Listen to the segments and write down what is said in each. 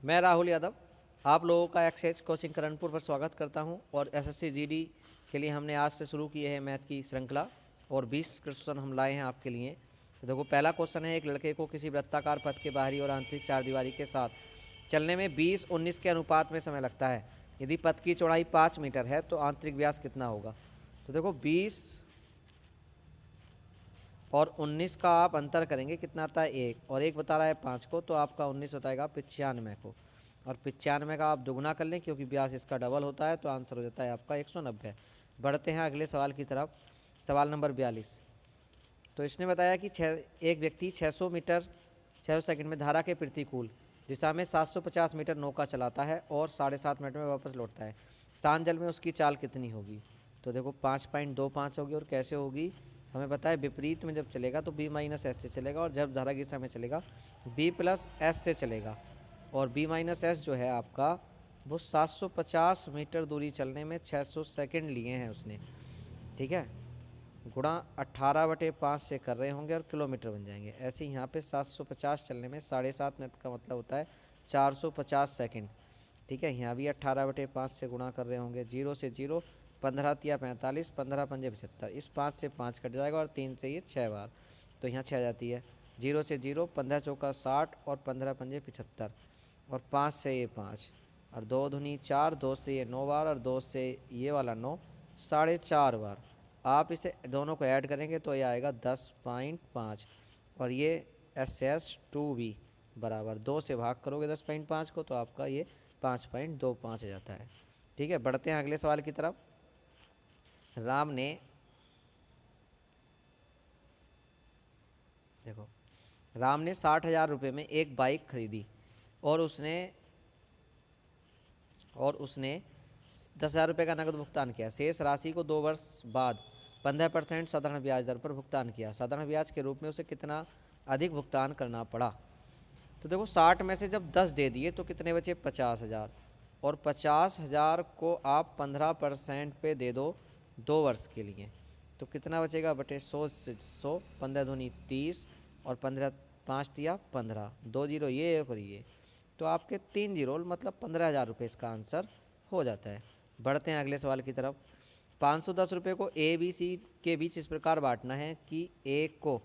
मैं राहुल यादव आप लोगों का एक्सेज कोचिंग करणपुर पर स्वागत करता हूं। और एसएससी जीडी के लिए हमने आज से शुरू की है मैथ की श्रृंखला और 20 क्वेश्चन हम लाए हैं आपके लिए। तो देखो, पहला क्वेश्चन है, एक लड़के को किसी वृत्ताकार पथ के बाहरी और आंतरिक चारदीवारी के साथ चलने में 20-19 के अनुपात में समय लगता है। यदि पथ की चौड़ाई 5 मीटर है तो आंतरिक व्यास कितना होगा। तो देखो, 20 और 19 का आप अंतर करेंगे, कितना आता है 1, और 1 बता रहा है 5 को, तो आपका 19 बताएगा 95 को। और 95 का आप दुगना कर लें क्योंकि व्यास इसका डबल होता है, तो आंसर हो जाता है आपका 190। बढ़ते हैं अगले सवाल की तरफ। सवाल नंबर 42। तो इसने बताया कि एक व्यक्ति 600 मीटर 600 सेकंड में धारा के प्रतिकूल दिशा में 750 मीटर नौका चलाता है और 7.5 मिनट में वापस लौटता है। शांत जल में उसकी चाल कितनी होगी। तो देखो, 5.25 होगी। और कैसे होगी हमें पता है, विपरीत में जब चलेगा तो b माइनस एस से चलेगा, और जब धारा की दिशा में चलेगा b प्लस एस से चलेगा। और b माइनस एस जो है आपका, वो 750 मीटर दूरी चलने में 600 सेकंड लिए हैं उसने, ठीक है। गुणा 18/5 से कर रहे होंगे और किलोमीटर बन जाएंगे। ऐसे ही यहाँ पे 750 चलने में 7.5 मिनट का मतलब होता है 450 सेकंड, ठीक है। यहाँ भी 18/5 से गुणा कर रहे होंगे। 0 से 0, 15 तिया 45, 15 पंजे 75। इस 5 से 5 कट जाएगा और 3 से ये 6 बार, तो यहाँ 6 जाती है। 0 से 0, 15 चौका 60 और 15 पंजे 75, और 5 से ये 5, और 2 दूनी 4, 2 से ये 9 बार, और 2 से ये वाला 9, 4.5 बार। आप इसे दोनों को ऐड करेंगे तो ये आएगा 10.5, और ये SS2B बराबर 2 से भाग करोगे 10.5 को, तो आपका ये 5.25 आ जाता है, ठीक है। बढ़ते हैं अगले सवाल की तरफ। राम ने देखो, राम ने 60,000 रुपये में एक बाइक खरीदी और उसने 10,000 रुपये का नकद भुगतान किया। शेष राशि को 2 वर्ष बाद 15% साधारण ब्याज दर पर भुगतान किया। साधारण ब्याज के रूप में उसे कितना अधिक भुगतान करना पड़ा। तो देखो, 60 में से जब 10 दे दिए तो कितने बचे, 50,000, और 50,000 को आप 15% पे दे दो 2 वर्ष के लिए, तो कितना बचेगा बटे 100 से 100, 15 दूनी 30, और 15 5 दिया 15, 2 जीरो ये और ये, तो आपके 3 जीरो मतलब 15,000 रुपये इसका आंसर हो जाता है। बढ़ते हैं अगले सवाल की तरफ। 510 रुपये को ए बी सी के बीच इस प्रकार बांटना है कि ए को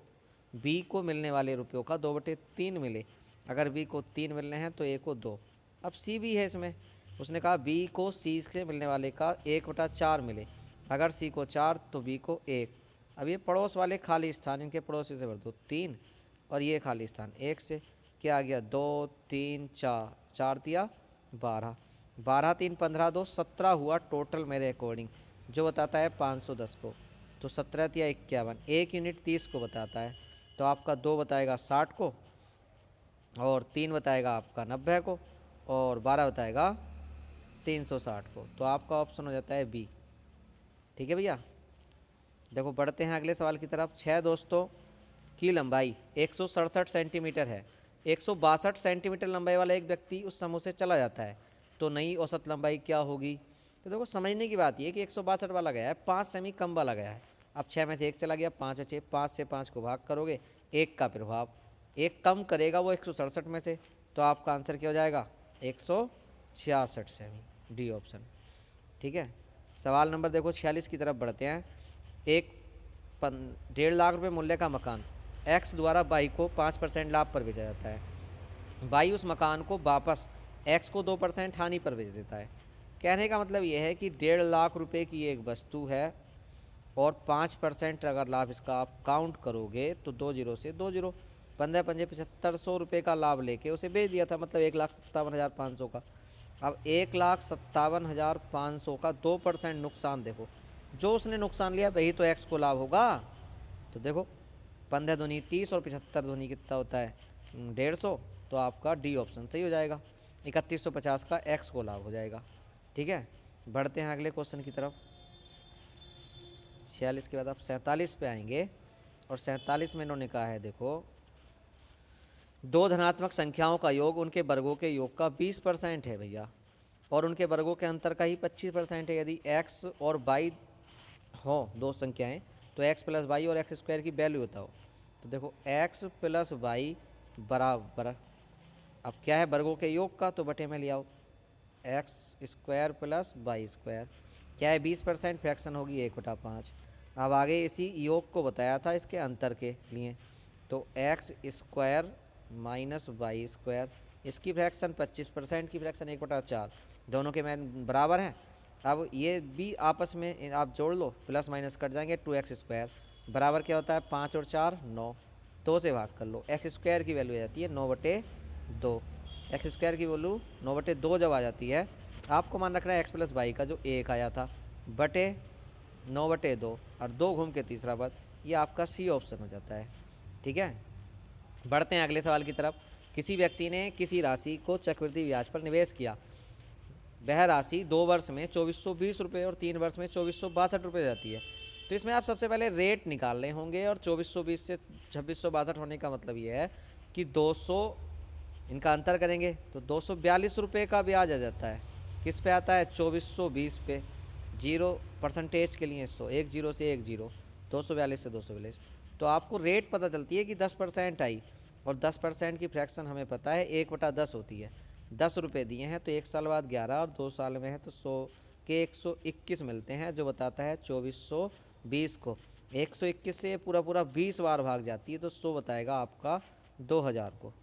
बी को मिलने वाले रुपयों का 2/3 मिले। अगर बी को 3 मिलने हैं तो ए को 2। अब सी भी है इसमें, उसने कहा बी को सी से मिलने वाले का 1/4 मिले। अगर सी को 4 तो बी को 1। अब ये पड़ोस वाले खाली स्थान, इनके पड़ोसी से भर दो 3, और ये खाली स्थान 1 से, क्या आ गया 2 3 4, 4 दिया 12, 12 3 15 2 17 हुआ टोटल मेरे अकॉर्डिंग, जो बताता है 510 को। तो 17 तिया 51, 1 यूनिट 30 को बताता है, तो आपका 2 बताएगा 60 को, और 3 बताएगा आपका 90 को, और 12 बताएगा 360 को। तो आपका ऑप्शन हो जाता है बी, ठीक है भैया। देखो, बढ़ते हैं अगले सवाल की तरफ। 6 दोस्तों की लंबाई 167 सेंटीमीटर है। 162 सेंटीमीटर लंबाई वाला एक व्यक्ति उस समूह से चला जाता है, तो नई औसत लंबाई क्या होगी। तो देखो, समझने की बात यह कि 162 वाला गया है, 5 सेमी कम वाला गया है। अब 6 में से 1 चला गया, 5 बचे, 5 से 5 को भाग करोगे, 1 का प्रभाव, 1 कम करेगा वो 167 में से, तो आपका आंसर क्या हो जाएगा 166 सेमी, डी ऑप्शन, ठीक है। सवाल नंबर देखो 46 की तरफ बढ़ते हैं। एक 1.5 लाख रुपए मूल्य का मकान एक्स द्वारा बाई को 5% लाभ पर बेचा जाता है। बाई उस मकान को वापस एक्स को 2% हानि पर बेच देता है। कहने का मतलब यह है कि 1.5 लाख रुपए की एक वस्तु है और 5% अगर लाभ इसका आप काउंट करोगे तो 2 जीरो से 2 जीरो, 15 पंजे 7500 रुपये का लाभ लेके उसे बेच दिया था, मतलब 1,57,500 का। अब 1,57,500 का 2% नुकसान, देखो जो उसने नुकसान लिया वही तो एक्स को लाभ होगा। तो देखो, 15 दूनी 30 और 75 दूनी कितना होता है 150, तो आपका डी ऑप्शन सही हो जाएगा। 3150 का एक्स को लाभ हो जाएगा, ठीक है। बढ़ते हैं अगले क्वेश्चन की तरफ। 46 के बाद आप 47 पे आएंगे, और 47 में इन्होंने कहा है, देखो, दो धनात्मक संख्याओं का योग उनके वर्गों के योग का 20% है भैया, और उनके वर्गों के अंतर का ही 25% है। यदि x और y हो दो संख्याएं, तो x प्लस वाई और x² की वैल्यू बताओ। तो देखो, x प्लस वाई बराबर अब क्या है, वर्गों के योग का, तो बटे में ले आओ X square plus Y square. क्या है 20% फ्रैक्शन होगी 1/5। अब आगे इसी योग को बताया था इसके अंतर के लिए, तो X square minus Y square, इसकी फ्रैक्शन 25% की फ्रैक्शन 1/4, दोनों के मान बराबर हैं। अब ये भी आपस में आप जोड़ लो, प्लस माइनस कट जाएंगे, 2x स्क्वायर बराबर क्या होता है 5 और 4 9, 2 से भाग कर लो, एक्स स्क्वायर की वैल्यू आ जाती है 9/2। एक्स स्क्वायर की वैल्यू 9/2 जब आ जाती है, आपको मान रखना है एक्स प्लस वाई का जो 1 आया था बटे 9/2 और 2 घूम के तीसरा पद, ये आपका सी ऑप्शन हो जाता है। ठीक है, बढ़ते हैं अगले सवाल की तरफ। किसी व्यक्ति ने किसी राशि को चक्रवृद्धि ब्याज पर निवेश किया, वह राशि 2 वर्ष में 2420 रुपये और 3 वर्ष में 2462 रुपये जाती है। तो इसमें आप सबसे पहले रेट निकालने होंगे, और 2420 से 2662 होने का मतलब ये है कि 200 इनका अंतर करेंगे तो 242 रुपये का ब्याज आ जाता है। किस पे आता है 2420 पे, 0% के लिए 100, 1 0 से 1 0, 242 से 242। तो आपको रेट पता चलती है कि 10% आई, और 10% की फ्रैक्शन हमें पता है 1/10 होती है। 10 रुपये दिए हैं तो 1 साल बाद 11, और 2 साल में है तो 100 के 121 मिलते हैं, जो बताता है 2420 को 121 से पूरा पूरा 20 बार भाग जाती है, तो 100 बताएगा आपका 2000 को।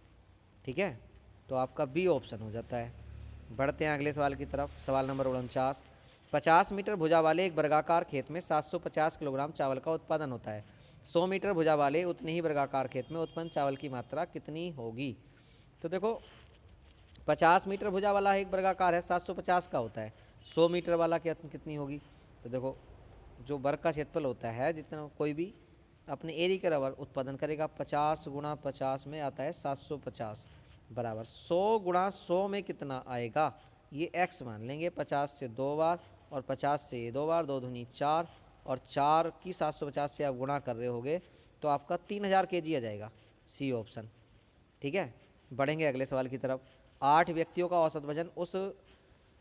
ठीक है, तो आपका बी ऑप्शन हो जाता है। बढ़ते हैं अगले सवाल की तरफ। सवाल नंबर 49। 50 मीटर भुजा वाले एक वर्गाकार खेत में 750 किलोग्राम चावल का उत्पादन होता है। 100 मीटर भुजा वाले उतने ही वर्गाकार खेत में उत्पन्न चावल की मात्रा कितनी होगी। तो देखो 50 मीटर भुजा वाला एक वर्गाकार है, 750 का होता है, 100 मीटर वाला कितनी होगी। तो देखो जो वर्ग का क्षेत्रफल होता है, जितना कोई भी अपने एरिया के बराबर उत्पादन करेगा, 50 गुणा 50 में आता है 750 बराबर 100 गुणा 100 में कितना आएगा, ये x मान लेंगे। 50 से 2 बार और 50 से ये 2 बार, 2 दूनी 4, और 4 की 750 से आप गुणा कर रहे होगे तो आपका 3000 kg आ जाएगा, सी ऑप्शन। ठीक है, बढ़ेंगे अगले सवाल की तरफ। 8 व्यक्तियों का औसत वजन उस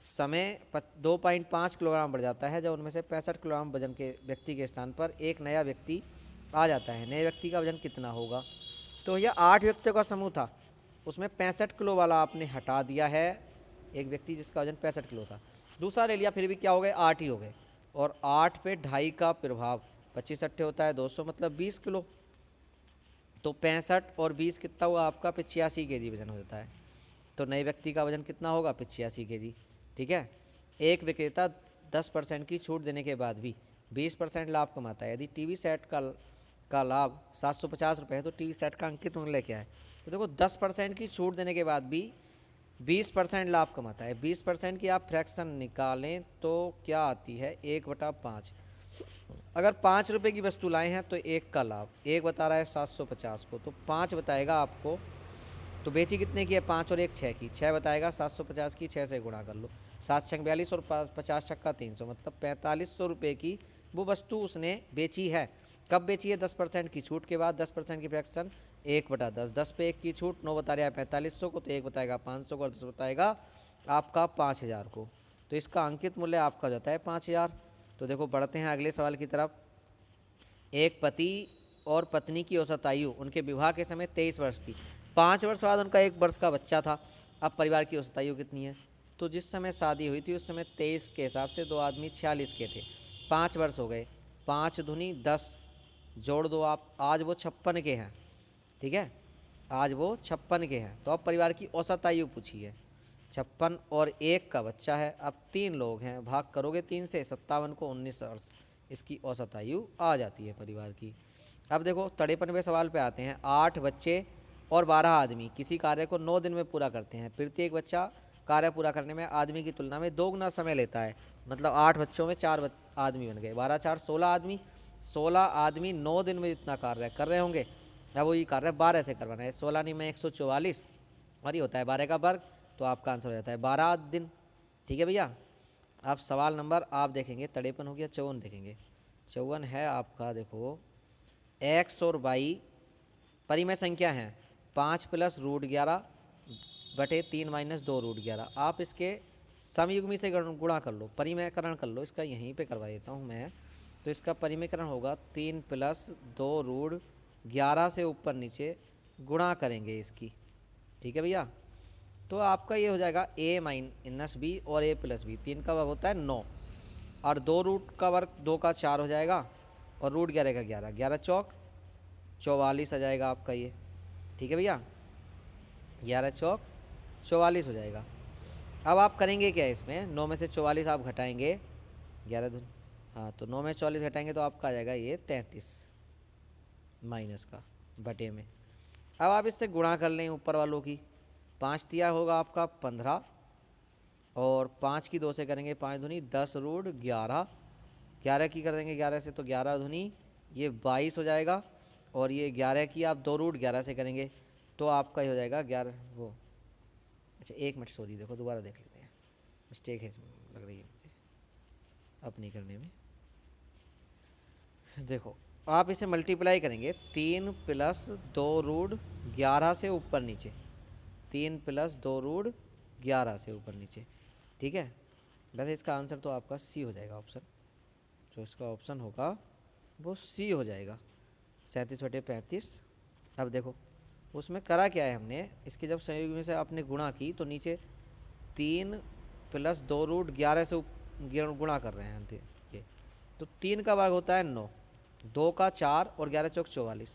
समय 2.5 किलोग्राम बढ़ जाता है जब उनमें से 65 किलोग्राम वजन के व्यक्ति के स्थान पर एक नया व्यक्ति आ जाता है। नए व्यक्ति का वजन कितना होगा। तो यह 8 व्यक्तियों का समूह था, उसमें 65 किलो वाला आपने हटा दिया है, एक व्यक्ति जिसका वजन 65 किलो था, दूसरा ले लिया, फिर भी क्या हो गए 8 ही हो गए, और 8 पे 2.5 का प्रभाव, 25 अट्ठे होता है 200, मतलब 20 किलो। तो 65 और 20 कितना हुआ आपका 85 kg वजन हो जाता है। तो नए व्यक्ति का वजन कितना होगा 85 kg। ठीक है, एक विक्रेता 10% की छूट देने के बाद भी 20% लाभ कमाता है। यदि टीवी सेट का लाभ 750 रुपये है, तो टीवी सेट का अंकित मूल्य क्या है। तो देखो 10% की छूट देने के बाद भी 20% लाभ कमाता है। 20% की आप फ्रैक्शन निकालें तो क्या आती है 1/5। अगर 5 रुपये की वस्तु लाए हैं तो 1 का लाभ, 1 बता रहा है 750 को, तो 5 बताएगा आपको। तो बेची कितने की है 5 और 1 6 की, 6 बताएगा 750 की, 6 से गुणा कर लो, 7 छक 42 और 50 छक्का 300, मतलब 4500 रुपये की वो वस्तु उसने बेची है। कब बेची है 10% की छूट के बाद, 10% की फ्रैक्शन 1/10, 10 पे 1 की छूट, 9 बता रहा है 4500 को, तो 1 बताएगा 500 को और 10 बताएगा आपका 5000 को। तो इसका अंकित मूल्य आपका हो जाता है 5000। तो देखो बढ़ते हैं अगले सवाल की तरफ। एक पति और पत्नी की औसत आयु उनके विवाह के समय 23 वर्ष थी। 5 वर्ष बाद उनका 1 वर्ष का बच्चा था। अब परिवार की औसत आयु कितनी है। तो जिस समय शादी हुई थी उस समय 23 के हिसाब से 2 आदमी 46 के थे, 5 वर्ष हो गए, 5 दूनी 10, जोड़ दो आप, आज वो 56 के हैं। ठीक है, आज वो 56 के हैं। तो अब परिवार की औसत आयु पूछी है, 56 और 1 का बच्चा है। अब 3 लोग हैं, भाग करोगे 3 से, 57 को 19 वर्ष इसकी औसत आयु आ जाती है परिवार की। अब देखो 53वें सवाल पे आते हैं। 8 बच्चे और 12 आदमी किसी कार्य को 9 दिन में पूरा करते हैं। प्रत्येक बच्चा कार्य पूरा करने में आदमी की तुलना में 2 गुना समय लेता है। मतलब 8 बच्चों में 4 आदमी बन गए, 12 4 16 आदमी, 16 आदमी 9 दिन में जितना कार्य कर रहे होंगे, अब वो ये कार्य 12 से करवाना है। 16 नहीं में 144, और ये होता है 12 का वर्ग, तो आपका आंसर हो जाता है 12 दिन। ठीक है भैया। अब सवाल नंबर आप देखेंगे, 53 हो गया, 54 देखेंगे। 54 है आपका, देखो x और y परिमेय संख्या है, 5 + √11 बटे 3 - 2 √11। आप इसके समयुग्मी से गुणा कर लो, परिमेयकरण कर लो, इसका यहीं पे करवा देता हूँ मैं। तो इसका परिमेयकरण होगा 3 + 2 √11 से ऊपर नीचे गुणा करेंगे इसकी। ठीक है भैया। तो आपका ये हो जाएगा a माइनस बी और a प्लस बी, 3 का वर्ग होता है 9, और 2 रूट का वर्ग 2 का 4 हो जाएगा, और रूट 11 का 11, 11 चौक 44 आ जाएगा आपका ये। ठीक है भैया, 11 चौक 44 हो जाएगा। अब आप करेंगे क्या इसमें, 9 में से 44 आप घटाएंगे, 11 दूनी, हाँ तो 9 में 44 घटाएंगे तो आपका आ जाएगा ये 33 माइनस का बटे में। अब आप इससे गुणा कर लें ऊपर वालों की, 5 तिया होगा आपका 15, और 5 की 2 से करेंगे 5 दूनी 10 रूट 11, 11 की कर देंगे 11 से तो 11 दूनी ये 22 हो जाएगा, और ये 11 की आप 2 रूट 11 से करेंगे तो आपका ही हो जाएगा 11 वो, अच्छा 1 मिनट सॉरी, देखो दोबारा देख लेते हैं, मिस्टेक है इसमें लग रही है मुझे अपनी करने में। देखो आप इसे मल्टीप्लाई करेंगे, 3 प्लस 2 रूट 11 से ऊपर नीचे, 3 प्लस 2 रूट 11 से ऊपर नीचे। ठीक है, वैसे इसका आंसर तो आपका सी हो जाएगा ऑप्शन, जो इसका ऑप्शन होगा वो सी हो जाएगा, 37/35। अब देखो उसमें करा क्या है हमने, इसके जब संयोग में से आपने गुणा की तो नीचे 3 प्लस 2 रूट 11 से गुणा कर रहे हैं ये, तो 3 का वर्ग होता है 9, 2 का 4 और 11 चौक 44,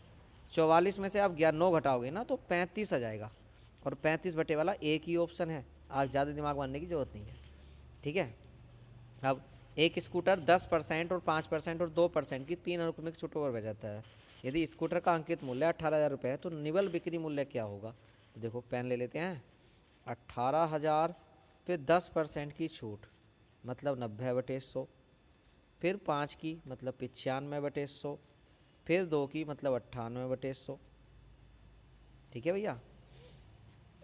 44 में से आप 9 घटाओगे ना तो 35 आ जाएगा, और 35 बटे वाला एक ही ऑप्शन है, आज ज़्यादा दिमाग मारने की ज़रूरत नहीं है। ठीक है, अब एक स्कूटर 10% और 5% और 2% की 3 अनुक्रमिक छूटों पर बह जाता है। यदि स्कूटर का अंकित मूल्य 18,000 रुपये है तो निवल बिक्री मूल्य क्या होगा। तो देखो पेन ले लेते हैं, 18,000 पे 10% की छूट मतलब 90/100, फिर 5 की मतलब 95/100, फिर 2 की मतलब 98/100। ठीक है भैया,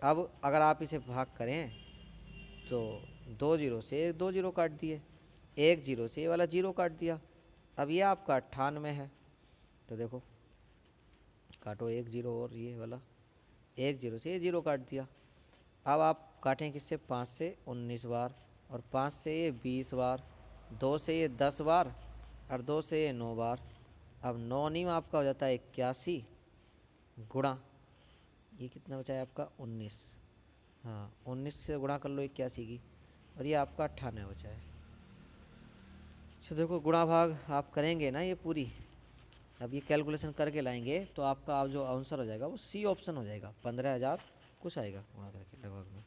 अब अगर आप इसे भाग करें तो 2 जीरो से 2 जीरो काट दिए, 1 जीरो से ये वाला जीरो काट दिया, अब ये आपका 98 है, तो देखो काटो 1 जीरो और ये वाला, 1 जीरो से ये जीरो काट दिया। अब आप काटें किससे, 5 से 19 बार, और 5 से ये 20 बार, 2 से ये 10 बार, और 2 से ये 9 बार। अब 9 नहीं आपका हो जाता है 81 गुणा, ये कितना बचा है आपका 19, हाँ 19 से गुणा कर लो 81 की, और ये आपका 98 बचा है। तो देखो गुणा भाग आप करेंगे ना ये पूरी, अब ये कैलकुलेशन करके लाएंगे तो आपका आप जो आंसर हो जाएगा वो सी ऑप्शन हो जाएगा, 15,000 कुछ आएगा गुणा करके लगभग में।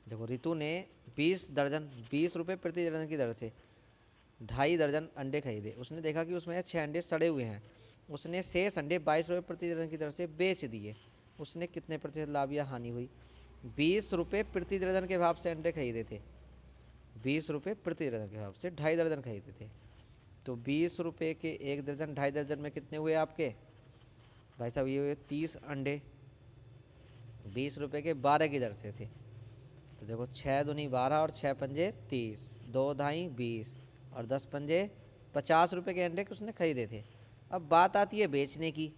देखो रितु ने 20 दर्जन 20 रुपये प्रति दर्जन की दर से 2.5 दर्जन अंडे खरीदे, उसने देखा कि उसमें 6 अंडे सड़े हुए हैं, उसने शेष अंडे 22 रुपये प्रति दर्जन की दर से बेच दिए, उसने कितने प्रतिशत लाभ या हानि हुई। 20 रुपये प्रति दर्जन के भाव से अंडे खरीदे थे, 20 रुपये प्रति दर्जन के भाव से 2.5 दर्जन खरीदे थे, तो 20 रुपये के 1 दर्जन 2.5 दर्जन में कितने हुए आपके भाई साहब, ये हुए 30 अंडे, 20 रुपये के 12 की दर से थे, तो देखो 6 दूनी 12 और 6 पंजे 30, 2 ढाई 20 और 10 पंजे 50 रुपये के अंडे उसने खरीदे थे। अब बात आती है बेचने की,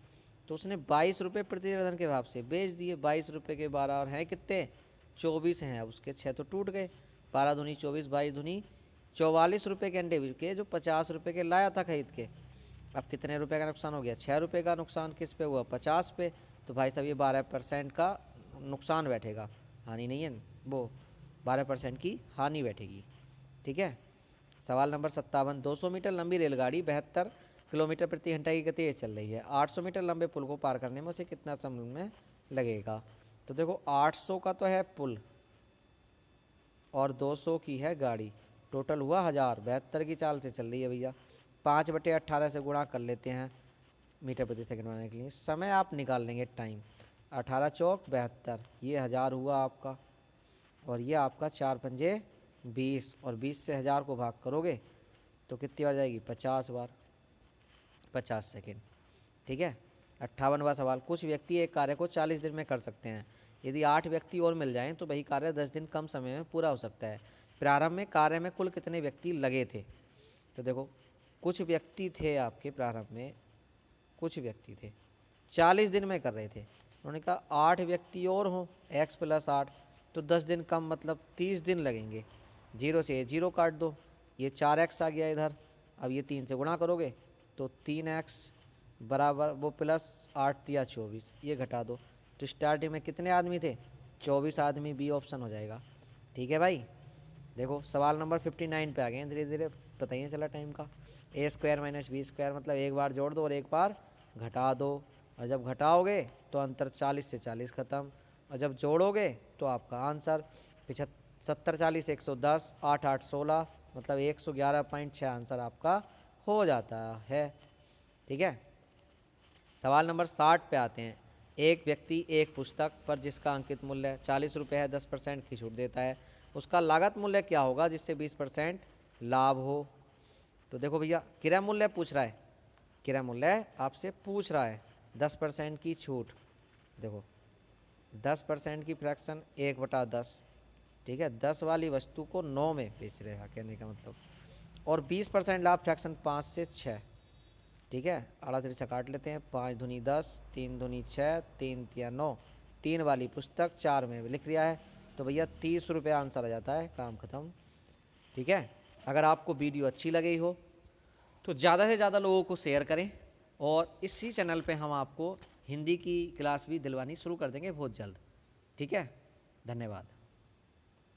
तो उसने 22 रुपये प्रति दर्जन के भाव से बेच दिए, 22 रुपये के 12 और हैं कितने 24 हैं, अब उसके 6 तो टूट गए, 12 दूनी 24, 22 दूनी 44 रुपये के अंडे बिके जो 50 रुपये के लाया था खरीद के। अब कितने रुपए का नुकसान हो गया, 6 रुपये का नुकसान किस पे हुआ, 50 पे, तो भाई साहब ये 12% का नुकसान बैठेगा, हानि नहीं है, वो 12% की हानि बैठेगी। ठीक है, सवाल नंबर 57, 200 मीटर लंबी रेलगाड़ी 72 किलोमीटर प्रति घंटा की गति से चल रही है, 800 मीटर लंबे पुल को पार करने में उसे कितना समय में लगेगा। तो देखो 800 का तो है पुल और 200 की है गाड़ी, टोटल हुआ 1000, 72 की चाल से चल रही है भैया, 5/18 से गुणा कर लेते हैं मीटर प्रति सेकंड बनाने के लिए, समय आप निकाल लेंगे टाइम, 18 चौक 72, ये 1000 हुआ आपका, और ये आपका 4 पंजे 20, और 20 से 1000 को भाग करोगे तो कितनी बार जाएगी, 50 बार, 50 सेकेंड। ठीक है, 58वां सवाल, कुछ व्यक्ति एक कार्य को 40 दिन में कर सकते हैं, यदि 8 व्यक्ति और मिल जाएं तो वही कार्य 10 दिन कम समय में पूरा हो सकता है। प्रारंभ में कार्य में कुल कितने व्यक्ति लगे थे। तो देखो कुछ व्यक्ति थे आपके प्रारंभ में, कुछ व्यक्ति थे 40 दिन में कर रहे थे, उन्होंने कहा 8 व्यक्ति और हों x + 8 तो 10 दिन कम मतलब 30 दिन लगेंगे, 0 से 0 काट दो, ये 4x आ गया इधर, अब ये 3 से गुणा करोगे तो 3x बराबर वो +8 या 24, ये घटा दो, तो स्टार्टिंग में कितने आदमी थे 24 आदमी बी ऑप्शन हो जाएगा। ठीक है भाई। देखो सवाल नंबर 59 पे आ गए हैं, धीरे धीरे पता ही नहीं चला टाइम का। ए स्क्वायर माइनस बी स्क्वायर मतलब एक बार जोड़ दो और एक बार घटा दो, और जब घटाओगे तो अंतर 40 से 40 खत्म, और जब जोड़ोगे तो आपका आंसर 70 40 110, 8 8 16 मतलब 111.6 आंसर आपका हो जाता है। ठीक है। सवाल नंबर 60 पे आते हैं। एक व्यक्ति एक पुस्तक पर जिसका अंकित मूल्य 40 रुपये है 10% की छूट देता है, उसका लागत मूल्य क्या होगा जिससे 20% लाभ हो। तो देखो भैया क्रय मूल्य पूछ रहा है, क्रय मूल्य आपसे पूछ रहा है, 10% की छूट। देखो 10% की फ्रैक्शन 1/10, ठीक है, 10 वाली वस्तु को 9 में बेच रहे हैं कहने का मतलब, और 20% लाभ फ्रैक्शन 5 से 6। ठीक है, आड़ा तिरछा काट लेते हैं, 5 दूनी 10, 3 दूनी 6, 3 तिया 9, 3 वाली पुस्तक 4 में लिख लिया है, तो भैया 30 रुपये आंसर आ जाता है, काम खत्म। ठीक है। अगर आपको वीडियो अच्छी लगी हो तो ज़्यादा से ज़्यादा लोगों को शेयर करें, और इसी चैनल पे हम आपको हिंदी की क्लास भी दिलवानी शुरू कर देंगे बहुत जल्द। ठीक है, धन्यवाद।